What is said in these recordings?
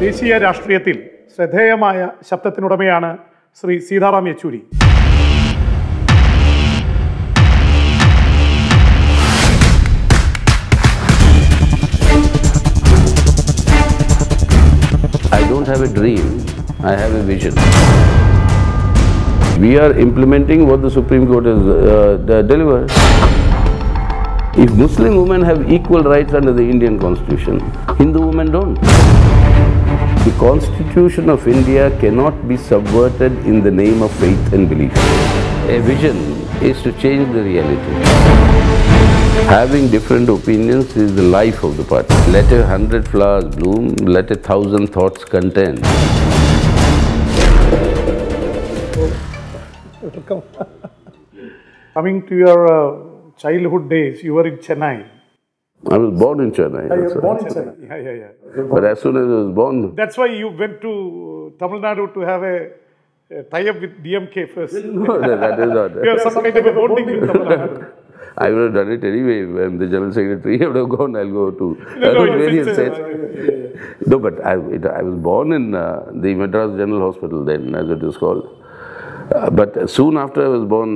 ദേശീയ രാഷ്ട്രീയത്തിൽ ശ്രദ്ധേയമായ ശബ്ദത്തിനുടമയാണ് Shri Sitaram Yechury. I don't have a dream, I have a vision. We are implementing what the Supreme Court has delivered. If Muslim women have equal rights under the Indian Constitution, Hindu women don't. The Constitution of India cannot be subverted in the name of faith and belief. A vision is to change the reality. Having different opinions is the life of the party. Let 100 flowers bloom, let 1,000 thoughts contend. Coming to your childhood days, you were in Chennai. I was born in Chennai. You were born in Chennai. Yeah. But as soon as I was born... That's why you went to Tamil Nadu to have a tie-up with DMK first. No, that is not. You have some kind of a bonding with Tamil Nadu. I would have done it anyway. When the General Secretary would have gone, I'll go to various states. No, but I was born in the Madras General Hospital then, as it is called. But soon after I was born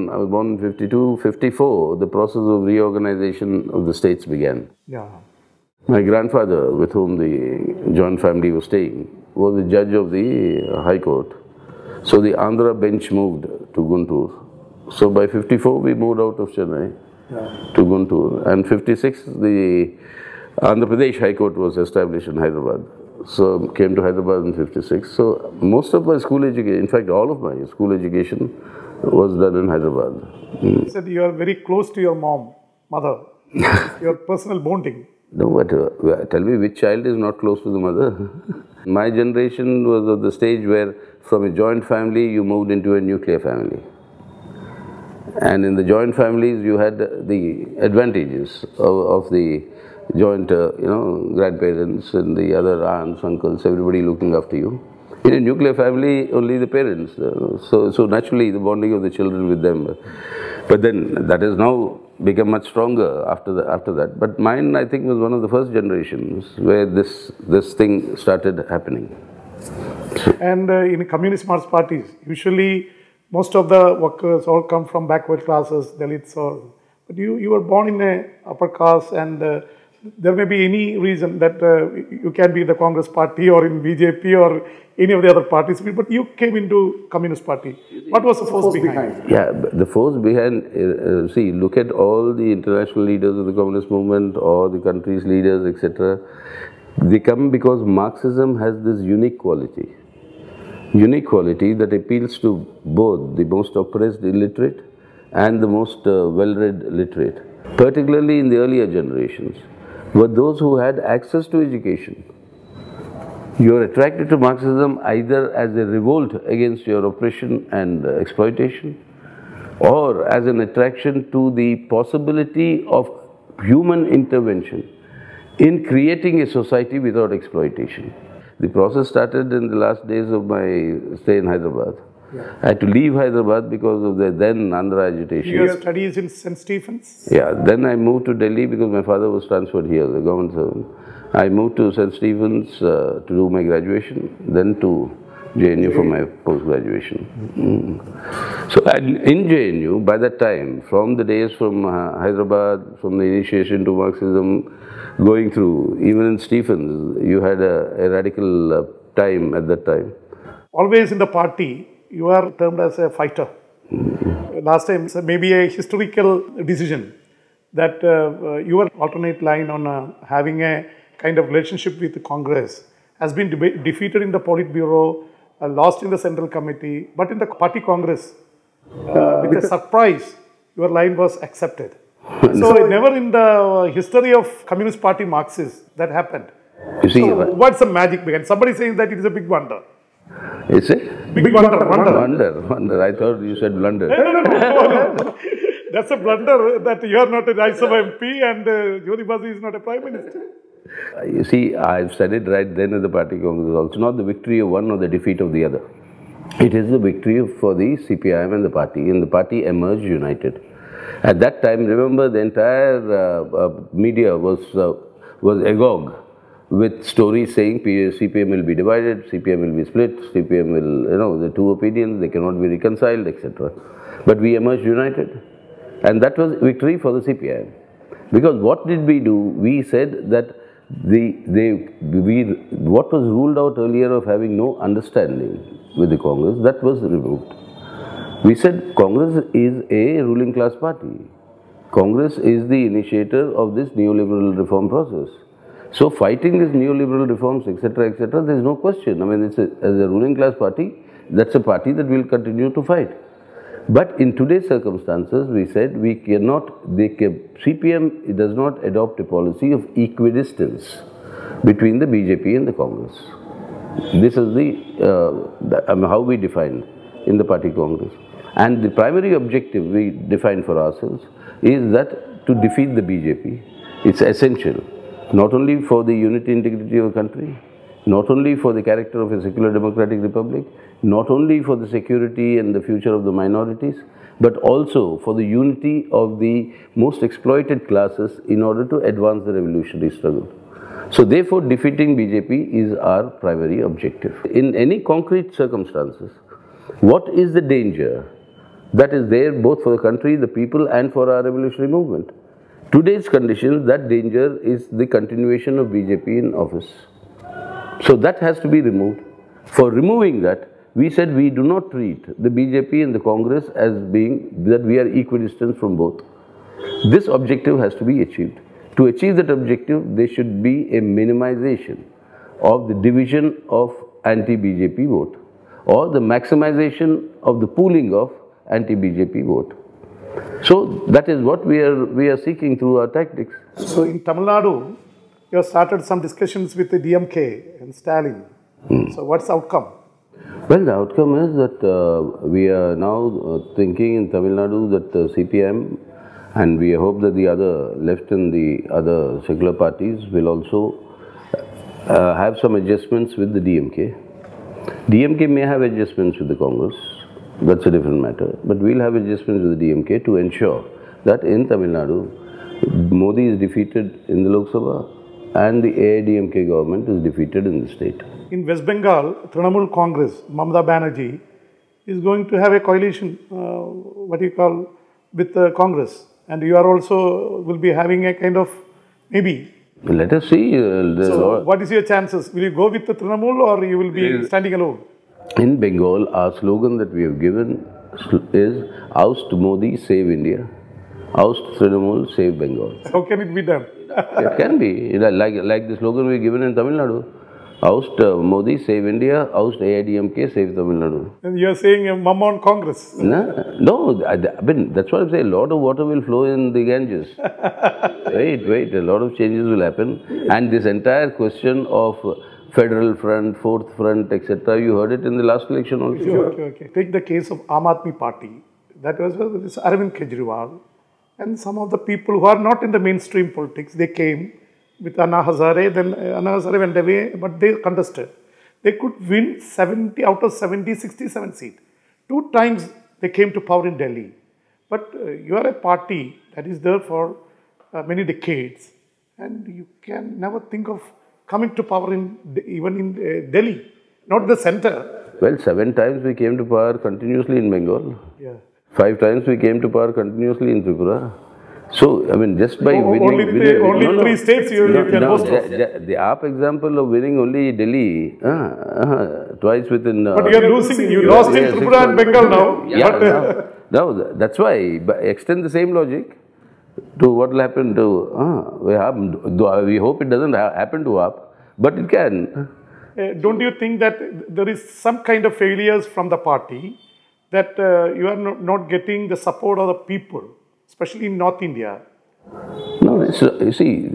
in 52, 54, the process of reorganization of the states began. Yeah. My grandfather, with whom the joint family was staying, was the judge of the High Court. So the Andhra bench moved to Guntur. So by 54, we moved out of Chennai to Guntur. And 56, the Andhra Pradesh High Court was established in Hyderabad. So came to Hyderabad in 56. So most of my school education, in fact all of my school education was done in Hyderabad. You said you are very close to your mother, your personal bonding. No, but tell me which child is not close to the mother? My generation was at the stage where from a joint family you moved into a nuclear family. And in the joint families you had the advantages of the joint, grandparents and the other aunts, uncles, everybody looking after you. In a nuclear family, only the parents. So naturally, the bonding of the children with them. But then that has now become much stronger after that. But mine, I think, was one of the first generations where this thing started happening. And in communist march parties, usually most of the workers all come from backward classes, Dalits, but you were born in a upper caste, and there may be any reason that you can be in the Congress party or in BJP or any of the other parties, but you came into Communist Party. What was the force behind? Yeah, the force behind, see, look at all the international leaders of the communist movement or the country's leaders, etc. They come because Marxism has this unique quality that appeals to both the most oppressed illiterate and the most well-read literate, particularly in the earlier generations, were those who had access to education. You are attracted to Marxism either as a revolt against your oppression and exploitation, or as an attraction to the possibility of human intervention in creating a society without exploitation. The process started in the last days of my stay in Hyderabad. I had to leave Hyderabad because of the then Andhra agitation. Your studies in St. Stephen's? Yeah, then I moved to Delhi because my father was transferred here, the government servant. I moved to St. Stephen's to do my graduation, then to JNU for my post-graduation. So in JNU, by that time, from the days from Hyderabad, from the initiation to Marxism, going through, even in Stephen's, you had a radical time at that time. Always in the party, you are termed as a fighter. Last time, maybe a historical decision that your alternate line on having a kind of relationship with the Congress has been defeated in the Politburo, lost in the Central Committee, but in the Party Congress, with a surprise, your line was accepted. So never in the history of Communist Party Marxists that happened. You see, so what's the magic behind? Somebody saying that it is a big wonder. Is it? Big wonder. Wonder. I thought you said blunder. No. That's a blunder that you are not a Rajya Sabha MP and Jyoti Basu is not a Prime Minister. You see, I've said it right then at the Party Congress also, not the victory of one or the defeat of the other. It is the victory for the CPIM and the party emerged united. At that time, remember, the entire media was agog with stories saying CPM will be divided, CPM will be split, CPM will, the two opinions, they cannot be reconciled, etc. But we emerged united. And that was victory for the CPI. Because what did we do? We said that what was ruled out earlier of having no understanding with the Congress, that was removed. We said Congress is a ruling class party. Congress is the initiator of this neoliberal reform process. So fighting these neoliberal reforms, etc., there is no question. I mean, as a ruling class party, that's a party that will continue to fight. But in today's circumstances, we said we cannot, CPM does not adopt a policy of equidistance between the BJP and the Congress. This is how we defined in the party Congress. And the primary objective we defined for ourselves is that to defeat the BJP, it's essential, not only for the unity and integrity of the country, not only for the character of a secular democratic republic, not only for the security and the future of the minorities, but also for the unity of the most exploited classes in order to advance the revolutionary struggle. So therefore, defeating BJP is our primary objective. In any concrete circumstances, what is the danger that is there both for the country, the people, and for our revolutionary movement? Today's conditions, that danger is the continuation of BJP in office. So that has to be removed. For removing that, we said we do not treat the BJP and the Congress as being that we are equidistant from both. This objective has to be achieved. To achieve that objective, there should be a minimization of the division of anti-BJP vote or the maximization of the pooling of anti-BJP vote. So that is what we are seeking through our tactics. So in Tamil Nadu, you have started some discussions with the DMK and Stalin. So what's the outcome? Well, the outcome is that we are now thinking in Tamil Nadu that CPM, and we hope that the other left and the other secular parties will also have some adjustments with the DMK. DMK may have adjustments with the Congress, that's a different matter, but we'll have adjustments with the DMK to ensure that in Tamil Nadu, Modi is defeated in the Lok Sabha and the AIDMK government is defeated in the state. In West Bengal, Trinamool Congress, Mamata Banerjee, is going to have a coalition, with Congress. And you are also, will be having a kind of, maybe. Let us see. So, what is your chances? Will you go with the Trinamool or you will be standing alone? In Bengal, our slogan that we have given is, oust Modi, save India. Oust Trinamool, save Bengal. How can it be done? It can be. Like the slogan we have given in Tamil Nadu. Oust Modi, save India. Oust AIDMK, save Tamil Nadu. And you are saying a mum on Congress. No, I mean, that's what I'm saying. A lot of water will flow in the Ganges. Wait. A lot of changes will happen. And this entire question of Federal Front, Fourth Front, etc., you heard it in the last election also. Okay. Take the case of Aam Aadmi Party. That was this Arvind Kejriwal. And some of the people who are not in the mainstream politics, they came with Anna Hazare, then Anna Hazare went away, but they contested. They could win 70 out of 70, 67 seats. 2 times they came to power in Delhi. But you are a party that is there for many decades, and you can never think of coming to power even in Delhi, not the center. Well, 7 times we came to power continuously in Bengal. Yeah. 5 times we came to power continuously in Tripura. So, I mean, just by winning... Only 3 states you can boast of. The AAP example of winning only Delhi, twice within... But you are losing, you lost in Tripura and Bengal now. No, that's why, extend the same logic to what will happen to... we hope it doesn't happen to AAP, but it can. Don't you think that there is some kind of failures from the party that you are not getting the support of the people, especially in North India? No, you see,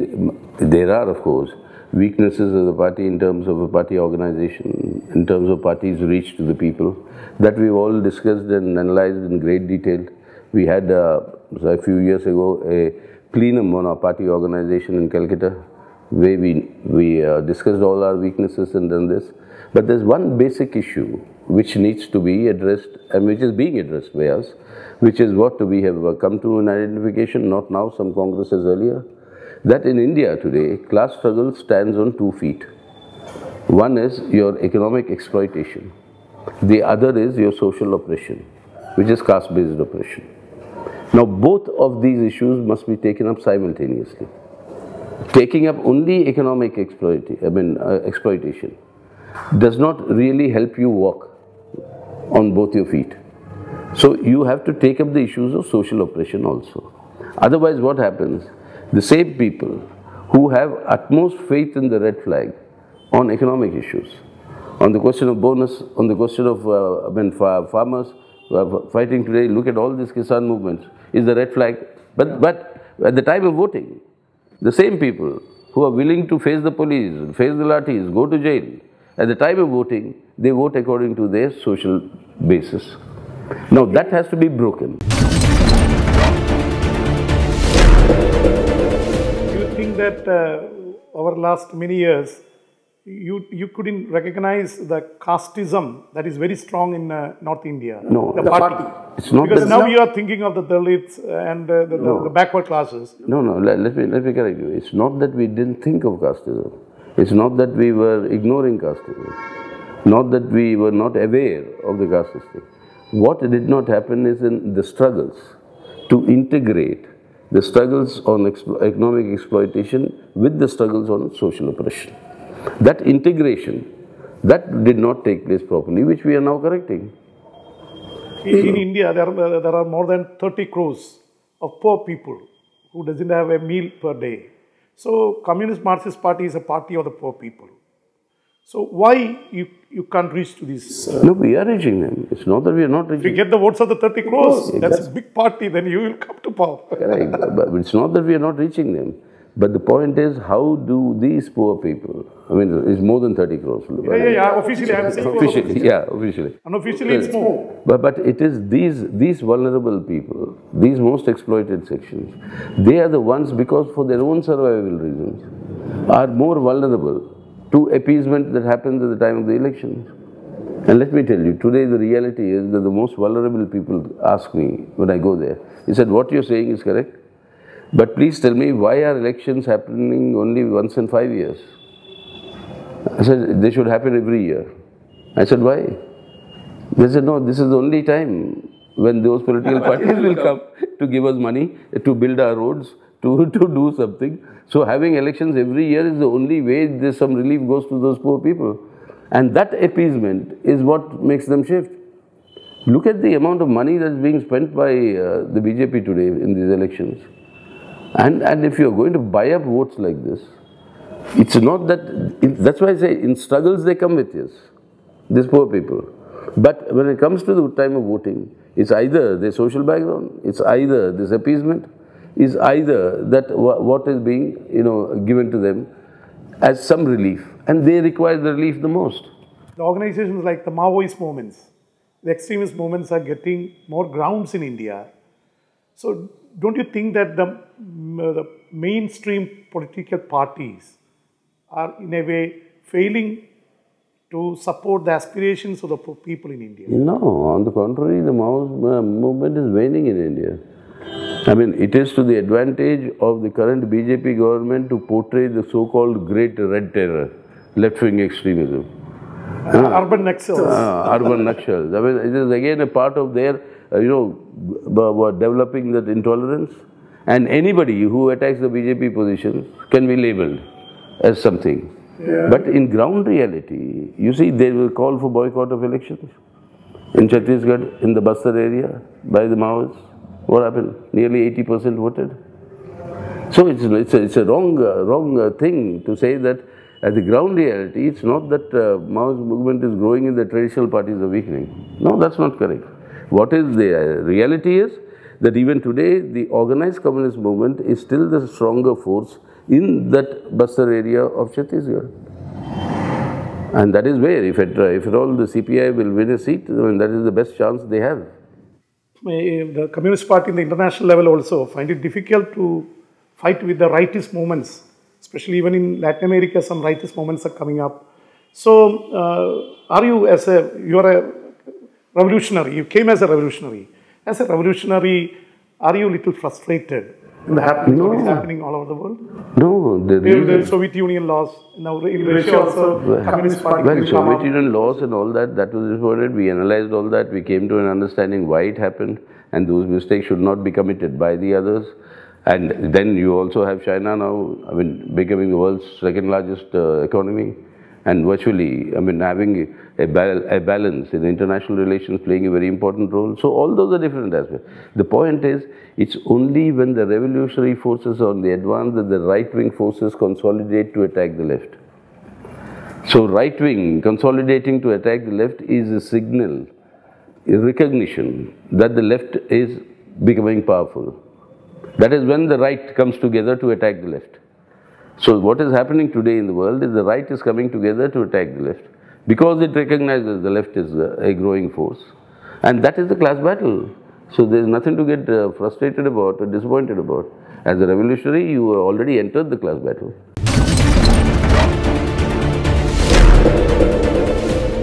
there are, of course, weaknesses of the party in terms of a party organization, in terms of party's reach to the people, that we've all discussed and analyzed in great detail. We had, a few years ago, a plenum on our party organization in Calcutta, where we discussed all our weaknesses and done this. But there's one basic issue which needs to be addressed and which is being addressed by us, which is what we have come to an identification, not now, some congresses earlier, that in India today, class struggle stands on 2 feet. One is your economic exploitation. The other is your social oppression, which is caste-based oppression. Now, both of these issues must be taken up simultaneously. Taking up only economic exploitation does not really help you walk on both your feet. So you have to take up the issues of social oppression also. Otherwise, what happens? The same people who have utmost faith in the red flag on economic issues, on the question of bonus, on the question of farmers fighting today, look at all these Kisan movements, is the red flag. But at the time of voting, the same people who are willing to face the police, face the lathis, go to jail, at the time of voting, they vote according to their social basis. Now that has to be broken. Do you think that over last many years, you couldn't recognize the casteism that is very strong in North India? No, the party. It's not because now you are thinking of the Dalits and the backward classes. No, let me correct you. It's not that we didn't think of casteism. It's not that we were ignoring casteism. Not that we were not aware of the caste system. What did not happen is in the struggles to integrate the struggles on economic exploitation with the struggles on social oppression. That integration, that did not take place properly, which we are now correcting. In India, there are more than 30 crores of poor people who doesn't have a meal per day. So, Communist Marxist Party is a party of the poor people. So, why you can't reach to these? No, we are reaching them. It's not that we are not reaching. If you get the votes of the 30 crores, that's a big party, then you will come to power. Correct. But it's not that we are not reaching them. But the point is, how do these poor people, I mean, it's more than 30 crores. Yeah. Officially, I'm saying. Officially. Unofficially, it's more. But it is these vulnerable people, these most exploited sections, they are the ones, because for their own survival reasons, are more vulnerable to appeasement that happens at the time of the elections. And let me tell you, today the reality is that the most vulnerable people ask me when I go there, he said, what you're saying is correct. But please tell me, why are elections happening only once in 5 years? I said, they should happen every year. I said, why? They said, no, this is the only time when those political parties will come to give us money, to build our roads, to do something. So having elections every year is the only way there's some relief goes to those poor people. And that appeasement is what makes them shift. Look at the amount of money that's being spent by the BJP today in these elections. And if you're going to buy up votes like this, it's not that, that's why I say in struggles they come with us, these poor people. But when it comes to the time of voting, it's either their social background, it's either this appeasement, is either that what is being given to them as some relief, and they require the relief the most. The organizations like the Maoist movements, the extremist movements are getting more grounds in India. So don't you think that the mainstream political parties are in a way failing to support the aspirations of the people in India? No, on the contrary, the Maoist movement is waning in India. I mean, it is to the advantage of the current BJP government to portray the so-called Great Red Terror, left-wing extremism. Urban Naxals. Urban Naxals. I mean, it is again a part of their, developing that intolerance. And anybody who attacks the BJP positions can be labelled as something. Yeah. But in ground reality, you see, they will call for boycott of elections. In Chhattisgarh, in the Bastar area, by the Maoists, what happened? Nearly 80% voted. So it's a wrong thing to say that at the ground reality, it's not that Maoist movement is growing and the traditional parties are weakening. No, that's not correct. What is the reality is that even today, the organized communist movement is still the stronger force in that Bastar area of Chhattisgarh. And that is where, if at all the CPI will win a seat, I mean, that is the best chance they have. The Communist Party in the international level also find it difficult to fight with the rightist movements, especially even in Latin America, some rightist movements are coming up. So, you are a revolutionary, you came as a revolutionary. As a revolutionary, are you a little frustrated in the happening, what is happening all over the world? No, The Soviet Union laws, now in Russia also, Communist Party. Well, Soviet Union laws and all that, that was reported. We analyzed all that. We came to an understanding why it happened, and those mistakes should not be committed by the others. And then you also have China now, I mean, becoming the world's second largest economy, and virtually, I mean, having a balance in international relations, playing a very important role. So all those are different aspects. The point is, it's only when the revolutionary forces are on the advance that the right-wing forces consolidate to attack the left. So right-wing consolidating to attack the left is a signal, a recognition that the left is becoming powerful. That is when the right comes together to attack the left. So what is happening today in the world is the right is coming together to attack the left because it recognizes the left is a growing force. And that is the class battle. So there is nothing to get frustrated about or disappointed about. As a revolutionary, you already entered the class battle.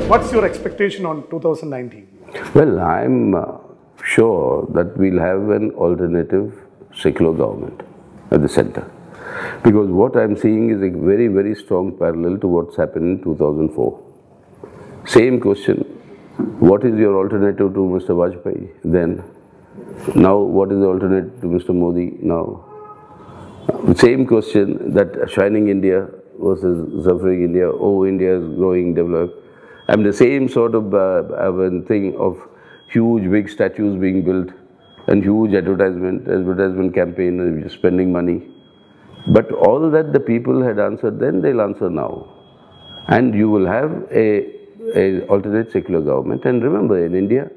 What's your expectation on 2019? Well, I'm sure that we'll have an alternative secular government at the center. Because what I'm seeing is a very, very strong parallel to what's happened in 2004. Same question, what is your alternative to Mr. Vajpayee then? Now, what is the alternative to Mr. Modi now? Same question, that shining India versus suffering India, oh, India is growing, developed. I mean, the same sort of thing of huge, big statues being built and huge advertisement campaign, spending money. But all that the people had answered then, they'll answer now. And you will have a alternate secular government. And remember, in India,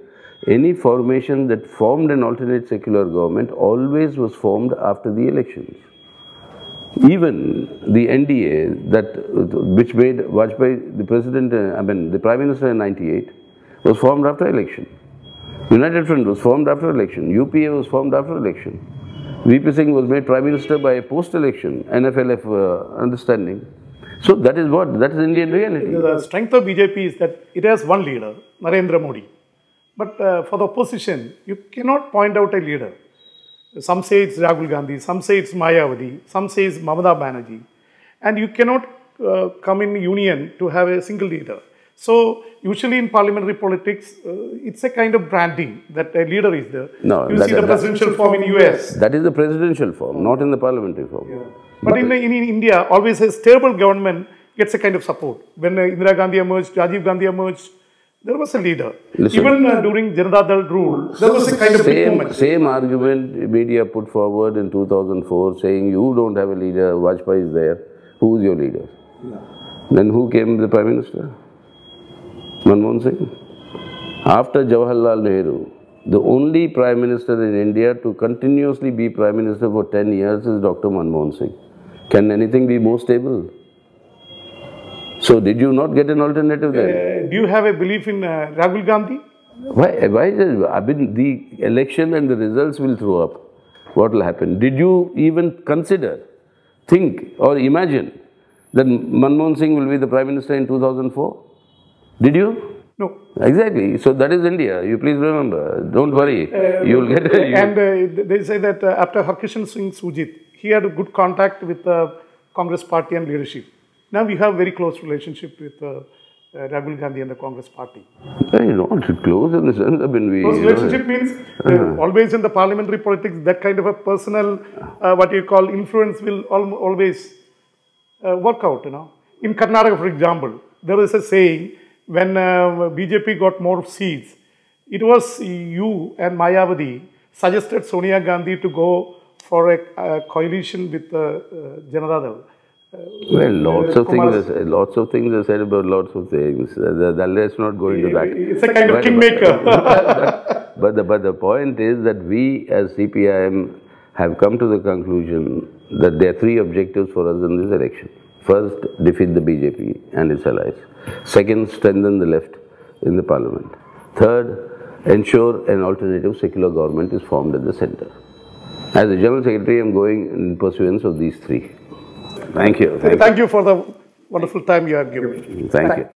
any formation that formed an alternate secular government always was formed after the elections. Even the NDA, which made Vajpayee the president, the Prime Minister in '98, was formed after election. United Front was formed after election. UPA was formed after election. VP Singh was made Prime Minister by a post-election NFLF understanding. So that is Indian reality. The strength of BJP is that it has one leader, Narendra Modi. But for the opposition, you cannot point out a leader. Some say it's Rahul Gandhi, some say it's Mayawati, some say it's Mamata Banerjee. And you cannot come in union to have a single leader. So usually in parliamentary politics, it's a kind of branding that a leader is there. No, you see the presidential form in US. That is the presidential form, not in the parliamentary form. Yeah. But in India, always a stable government gets a kind of support. When Indira Gandhi emerged, Rajiv Gandhi emerged, there was a leader. Listen, even during Janata Dal rule, there was a kind of movement. Same argument media put forward in 2004 saying you don't have a leader, Vajpayee is there. Who is your leader? Yeah. Then who came the Prime Minister? Manmohan Singh. After Jawaharlal Nehru, the only Prime Minister in India to continuously be Prime Minister for 10 years is Dr. Manmohan Singh. Can anything be more stable? So did you not get an alternative then? Do you have a belief in Rahul Gandhi? Why? I mean, the election and the results will throw up. What will happen? Did you even consider, think or imagine that Manmohan Singh will be the Prime Minister in 2004? Did you? No. Exactly. So that is India. You please remember. Don't worry. You will get it. And they say that after Harkishan Singh Sujit, he had a good contact with the Congress party and leadership. Now we have very close relationship with Rahul Gandhi and the Congress party. Not close in the sense. I mean, close relationship means always in the parliamentary politics, that kind of a personal, what you call influence will always work out. In Karnataka, for example, there is a saying, when BJP got more seats, it was you and Mayawati suggested Sonia Gandhi to go for a coalition with Janata Dal. Well, lots of things are said about lots of things. Let's not go into that. It's a kind of kingmaker. But the point is that we as CPIM have come to the conclusion that there are three objectives for us in this election. First, defeat the BJP and its allies. Second, strengthen the left in the parliament. Third, ensure an alternative secular government is formed at the center. As the General Secretary, I am going in pursuance of these three. Thank you. Thank you for the wonderful time you have given. Thank you.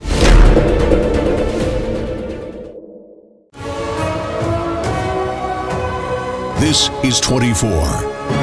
This is 24.